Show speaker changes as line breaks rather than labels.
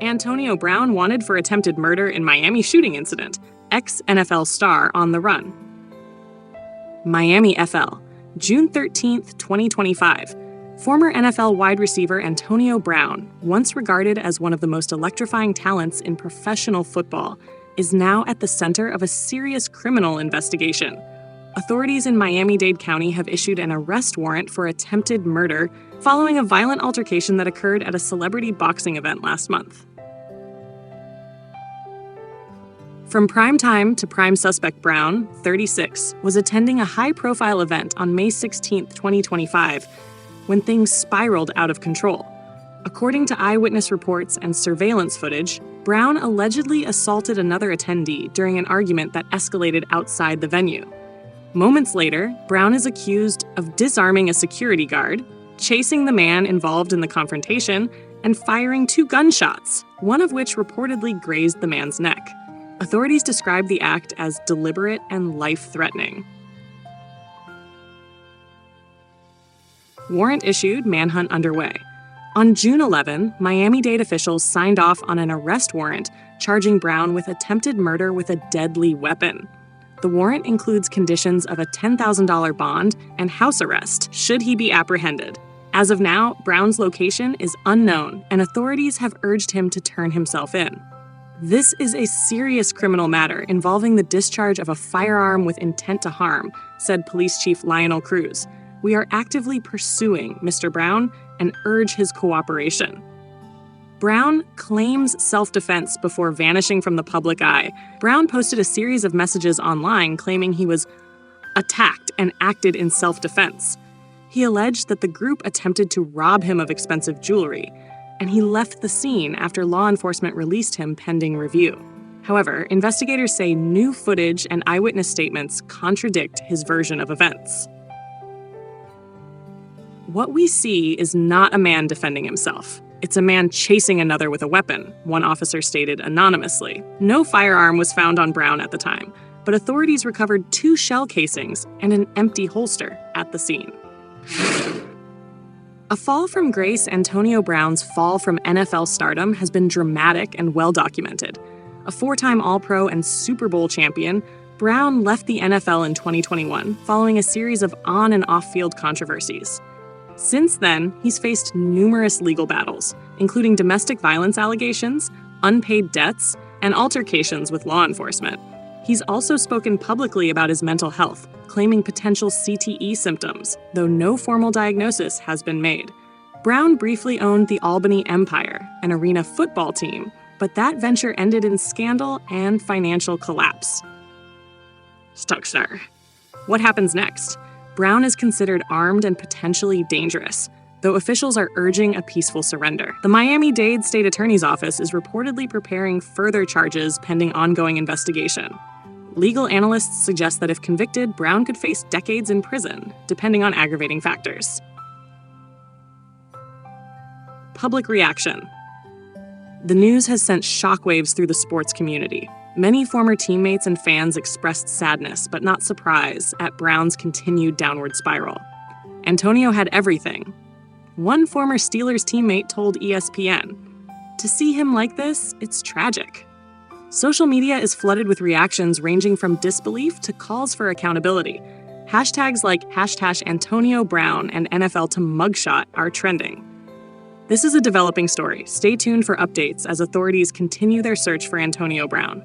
Antonio Brown wanted for attempted murder in Miami shooting incident. Ex-NFL star on the run. Miami FL, June 13, 2025. Former NFL wide receiver Antonio Brown, once regarded as one of the most electrifying talents in professional football, is now at the center of a serious criminal investigation. Authorities in Miami-Dade County have issued an arrest warrant for attempted murder following a violent altercation that occurred at a celebrity boxing event last month. From prime time to prime suspect Brown, 36, was attending a high-profile event on May 16, 2025, when things spiraled out of control. According to eyewitness reports and surveillance footage, Brown allegedly assaulted another attendee during an argument that escalated outside the venue. Moments later, Brown is accused of disarming a security guard, chasing the man involved in the confrontation, and firing 2 gunshots, one of which reportedly grazed the man's neck. Authorities describe the act as deliberate and life-threatening. Warrant issued, manhunt underway. On June 11, Miami-Dade officials signed off on an arrest warrant charging Brown with attempted murder with a deadly weapon. The warrant includes conditions of a $10,000 bond and house arrest should he be apprehended. As of now, Brown's location is unknown, and authorities have urged him to turn himself in. This is a serious criminal matter involving the discharge of a firearm with intent to harm, said Police Chief Lionel Cruz. We are actively pursuing Mr. Brown and urge his cooperation. Brown claims self-defense before vanishing from the public eye. Brown posted a series of messages online claiming he was attacked and acted in self-defense. He alleged that the group attempted to rob him of expensive jewelry, and he left the scene after law enforcement released him pending review. However, investigators say new footage and eyewitness statements contradict his version of events. What we see is not a man defending himself. It's a man chasing another with a weapon, one officer stated anonymously. No firearm was found on Brown at the time, but authorities recovered 2 shell casings and an empty holster at the scene. A fall from grace, Antonio Brown's fall from NFL stardom has been dramatic and well documented. A 4-time All-Pro and Super Bowl champion, Brown left the NFL in 2021 following a series of on- and off-field controversies. Since then, he's faced numerous legal battles, including domestic violence allegations, unpaid debts, and altercations with law enforcement. He's also spoken publicly about his mental health, claiming potential CTE symptoms, though no formal diagnosis has been made. Brown briefly owned the Albany Empire, an arena football team, but that venture ended in scandal and financial collapse. Stuckstar. What happens next? Brown is considered armed and potentially dangerous, though officials are urging a peaceful surrender. The Miami-Dade State Attorney's Office is reportedly preparing further charges pending ongoing investigation. Legal analysts suggest that if convicted, Brown could face decades in prison, depending on aggravating factors. Public reaction. The news has sent shockwaves through the sports community. Many former teammates and fans expressed sadness, but not surprise, at Brown's continued downward spiral. Antonio had everything. One former Steelers teammate told ESPN, "To see him like this, it's tragic." Social media is flooded with reactions ranging from disbelief to calls for accountability. Hashtags like #AntonioBrown and NFL to mugshot are trending. This is a developing story. Stay tuned for updates as authorities continue their search for Antonio Brown.